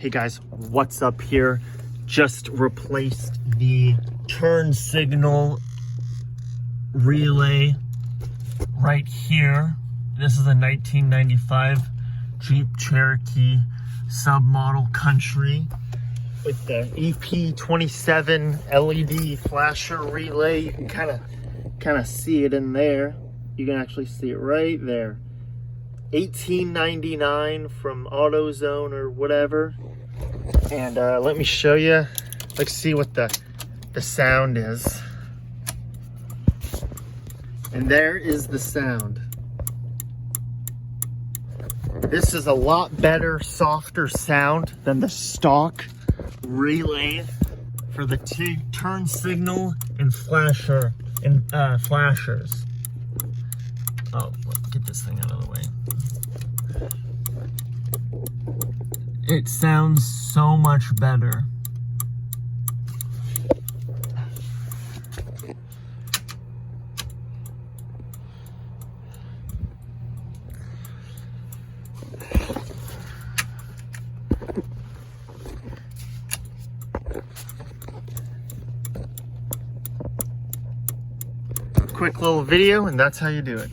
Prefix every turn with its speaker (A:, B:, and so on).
A: Hey guys, what's up here? Just replaced the turn signal relay right here. This is a 1995 Jeep Cherokee submodel Country with the EP27 LED flasher relay. You can kind of see it in there. You can actually see it right there. $18.99 from AutoZone or whatever. And let me show you. Let's see what the sound is. And there is the sound. This is a lot better, softer sound than the stock relay for the turn signal and flashers. Oh, get this thing out of the way. It sounds so much better. Quick little video, and that's how you do it.